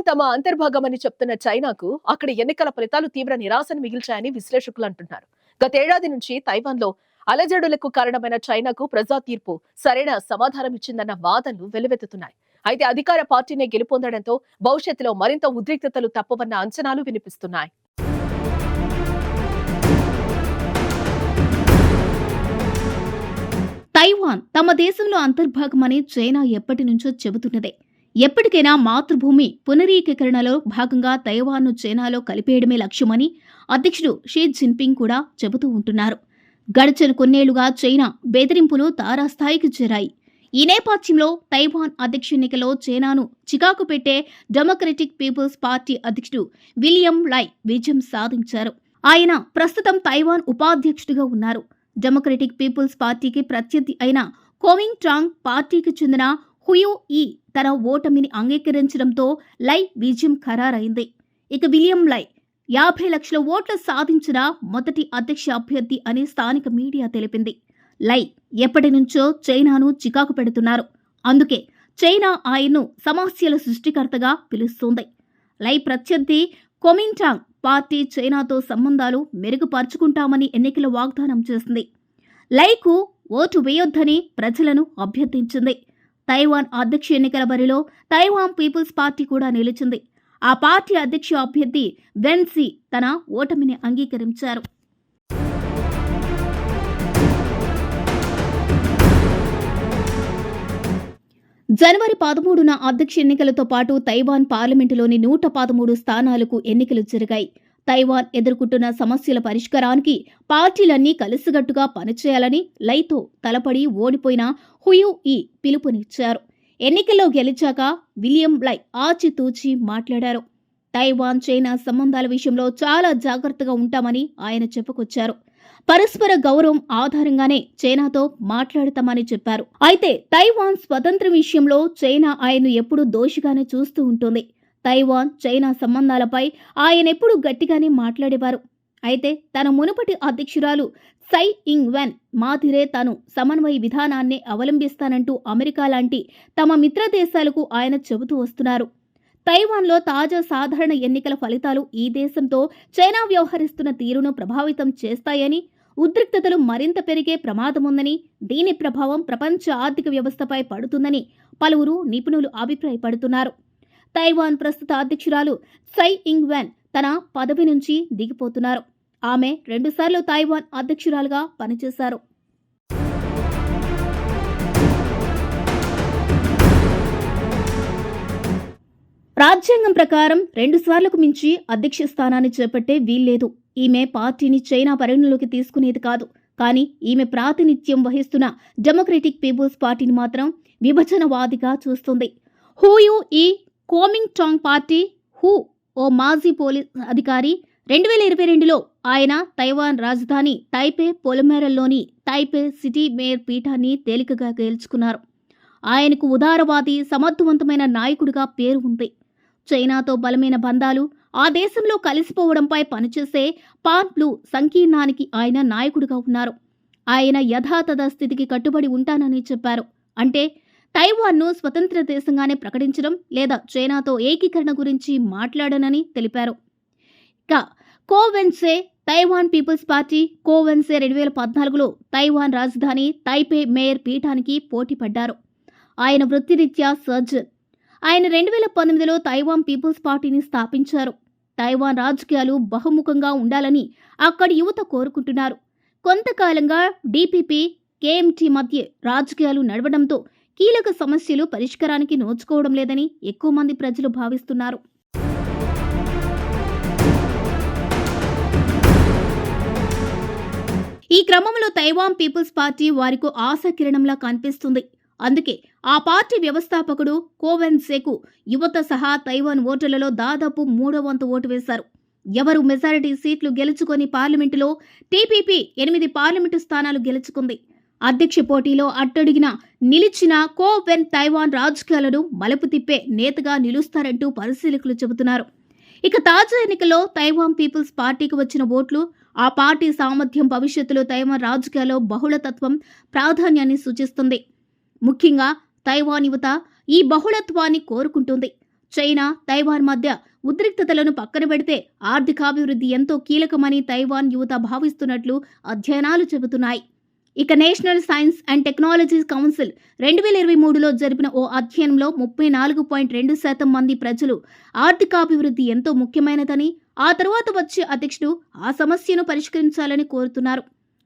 తమ అంతర్భాగమని చెప్తున్న చైనాకు అక్కడి ఎన్నికల ఫలితాలు తీవ్ర నిరాశను మిగిల్చాయని విశ్లేషకులు అంటున్నారు. గతేడాది నుంచి తైవాన్లో అలజడులకు కారణమైన చైనాకు ప్రజా తీర్పు సరైన సమాధానం ఇచ్చిందన్న వాదనలు వెల్లువెత్తుతున్నాయి. అయితే అధికార పార్టీనే గెలుపొందడంతో భవిష్యత్తులో మరింత ఉద్రిక్తతలు తప్పవన్న అంచనాలు వినిపిస్తున్నాయి. తైవాన్ తమ దేశంలో అంతర్భాగమని చైనా ఎప్పటి నుంచో చెబుతున్నదే. ఎప్పటికైనా మాతృభూమి పునరీకీకరణలో భాగంగా తైవాన్ను చైనాలో కలిపేయడమే లక్ష్యమని అధ్యక్షుడు షీ జిన్పింగ్ కూడా చెబుతూ ఉంటున్నారు. గడిచిన కొన్నేళ్లుగా చైనా బెదిరింపులు తారాస్థాయికి చేరాయి. ఈ నేపథ్యంలో తైవాన్ అధ్యక్ష ఎన్నికలో చైనాను చికాకు పెట్టే డెమోక్రటిక్ పీపుల్స్ పార్టీ అధ్యక్షుడు విలియం లై విజయం సాధించారు. ఆయన ప్రస్తుతం తైవాన్ ఉపాధ్యక్షుడిగా ఉన్నారు. డెమోక్రటిక్ పీపుల్స్ పార్టీకి ప్రత్యర్థి అయిన కుమింటాంగ్ పార్టీకి చెందిన హుయూ ఈ తన ఓటమిని అంగీకరించడంతో లై విజయం ఖరారైంది. ఇక విలియం లై 50 లక్షల ఓట్లు సాధించిన మొదటి అధ్యక్ష అభ్యర్థి అని స్థానిక మీడియా తెలిపింది. లై ఎప్పటి నుంచో చైనాను చికాకు పెడుతున్నారు. అందుకే చైనా ఆయన్ను సమస్యల సృష్టికర్తగా పిలుస్తోంది. లై ప్రత్యర్థి కుమింటాంగ్ పార్టీ చైనాతో సంబంధాలు మెరుగుపరుచుకుంటామని ఎన్నికల వాగ్దానం చేసింది. లైకు ఓటు వేయొద్దని ప్రజలను అభ్యర్థించింది. తైవాన్ అధ్యక్ష ఎన్నికల బరిలో తైవాన్ పీపుల్స్ పార్టీ కూడా నిలిచింది. ఆ పార్టీ అధ్యక్ష అభ్యర్థి వెన్సీ తన ఓటమిని అంగీకరించారు. జనవరి 13న అధ్యక్ష ఎన్నికలతో పాటు తైవాన్ పార్లమెంటులోని 113 స్థానాలకు ఎన్నికలు జరిగాయి. తైవాన్ ఎదుర్కొంటున్న సమస్యల పరిష్కారానికి పార్టీలన్నీ కలిసికట్టుగా పనిచేయాలని లైతో తలపడి ఓడిపోయిన హుయూ ఈ పిలుపునిచ్చారు. ఎన్నికల్లో గెలిచాక విలియం లై ఆచితూచి మాట్లాడారు. తైవాన్ చైనా సంబంధాల విషయంలో చాలా జాగ్రత్తగా ఉంటామని ఆయన చెప్పుకొచ్చారు. పరస్పర గౌరవం ఆధారంగానే చైనాతో మాట్లాడతామని చెప్పారు. అయితే తైవాన్ స్వతంత్రం విషయంలో చైనా ఆయన్ను ఎప్పుడూ దోషిగానే చూస్తూ ఉంటుంది. తైవాన్ చైనా సంబంధాలపై ఆయనెప్పుడూ గట్టిగానే మాట్లాడేవారు. అయితే తన మునుపటి అధ్యక్షురాలు సై ఇంగ్ వెన్ మాదిరే తాను సమన్వయ విధానాన్నే అవలంబిస్తానంటూ అమెరికా లాంటి తమ మిత్ర దేశాలకు ఆయన చెబుతూ వస్తున్నారు. తైవాన్లో తాజా సాధారణ ఎన్నికల ఫలితాలు ఈ దేశంతో చైనా వ్యవహరిస్తున్న తీరును ప్రభావితం చేస్తాయని, ఉద్రిక్తతలు మరింత పెరిగే ప్రమాదముందని, దీని ప్రభావం ప్రపంచ ఆర్థిక వ్యవస్థపై పడుతుందని పలువురు నిపుణులు అభిప్రాయపడుతున్నారు. తైవాన్ ప్రస్తుత అధ్యక్షురాలు సై ఇంగ్ వెన్ తన పదవి నుంచి దిగిపోతున్నారు. ఆమె 2 సార్లు తైవాన్ అధ్యక్షురాలుగా పనిచేశారు. రాజ్యాంగం ప్రకారం 2 సార్లకు మించి అధ్యక్ష స్థానాన్ని చేపట్టే వీల్లేదు. ఈమె పార్టీని చైనా పరిగణలోకి తీసుకునేది కాదు. కానీ ఈమె ప్రాతినిధ్యం వహిస్తున్న డెమోక్రటిక్ పీపుల్స్ పార్టీని మాత్రం విభజనవాదిగా చూస్తుంది. హుయూ ఈ కుమింటాంగ్ పార్టీ హూ ఓ మాజీ పోలీస్ అధికారి. 2022లో ఆయన తైవాన్ రాజధాని తైపే పొలిమేరల్లోని తైపే సిటీ మేయర్ పీఠాన్ని తేలికగా గెలుచుకున్నారు. ఆయనకు ఉదారవాది, సమర్థవంతమైన నాయకుడిగా పేరు ఉంది. చైనాతో బలమైన బంధాలు, ఆ దేశంలో కలిసిపోవడంపై పనిచేసే పాన్ బ్లూ సంకీర్ణానికి ఆయన నాయకుడిగా ఉన్నారు. ఆయన యథాతథ స్థితికి కట్టుబడి ఉంటానని చెప్పారు. అంటే తైవాన్ను స్వతంత్ర దేశంగానే ప్రకటించడం లేదా చైనాతో ఏకీకరణ గురించి మాట్లాడనని తెలిపారు. ఇక కోవెన్సే తైవాన్ పీపుల్స్ పార్టీ కోవెన్సే 2014లో తైవాన్ రాజధాని తైపే మేయర్ పీఠానికి పోటీ పడ్డారు. ఆయన వృత్తిరీత్యా సర్జన్. ఆయన 2019లో తైవాన్ పీపుల్స్ పార్టీని స్థాపించారు. తైవాన్ రాజకీయాలు బహుముఖంగా ఉండాలని అక్కడి యువత కోరుకుంటున్నారు. కొంతకాలంగా డీపీపీ, కేఎంటీ మధ్య రాజకీయాలు నడవడంతో కీలక సమస్యలు పరిష్కారానికి నోచుకోవడం లేదని ఎక్కువ మంది ప్రజలు భావిస్తున్నారు. ఈ క్రమంలో తైవాన్ పీపుల్స్ పార్టీ వారికి ఆశాకిరణంలా కనిపిస్తుంది. అందుకే ఆ పార్టీ వ్యవస్థాపకుడు కోవెన్సేకు యువత సహా తైవాన్ ఓటర్లలో దాదాపు 3వ వంతు ఓటు వేశారు. ఎవరు మెజారిటీ సీట్లు గెలుచుకొని పార్లమెంటులో టీపీపీ 8 పార్లమెంటు స్థానాలు గెలుచుకుంది. అధ్యక్ష పోటీలో అట్టడిగిన నిలిచిన కోవెన్ తైవాన్ రాజకీయాలను మలుపు తిప్పే నేతగా నిలుస్తారంటూ పరిశీలకులు చెబుతున్నారు. ఇక తాజా ఎన్నికల్లో తైవాన్ పీపుల్స్ పార్టీకి వచ్చిన ఓట్లు ఆ పార్టీ సామర్థ్యం భవిష్యత్తులో తైవాన్ రాజకీయాల్లో బహుళతత్వం ప్రాధాన్యాన్ని సూచిస్తుంది. ముఖ్యంగా తైవాన్ యువత ఈ బహుళత్వాన్ని కోరుకుంటుంది. చైనా, తైవాన్ మధ్య ఉద్రిక్తతలను పక్కన పెడితే ఆర్థికాభివృద్ధి ఎంతో కీలకమని తైవాన్ యువత భావిస్తున్నట్లు అధ్యయనాలు చెబుతున్నాయి. ఇక national science and technology council 2023లో జరిపిన ఓ అధ్యయనంలో 34.2% మంది ప్రజలు ఆర్థికాభివృద్ధి ఎంతో ముఖ్యమైనదని, ఆ తరువాత వచ్చే అధ్యక్షుడు ఆ సమస్యను పరిష్కరించాలని కోరుతున్నారు.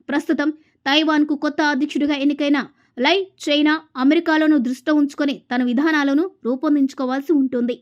ప్రస్తుతం తైవాన్కు కొత్త అధ్యక్షుడిగా ఎన్నికైన లై చైనా అమెరికాలను దృష్టిలో ఉంచుకొని తన విధానాలను రూపొందించుకోవాల్సి ఉంటుంది.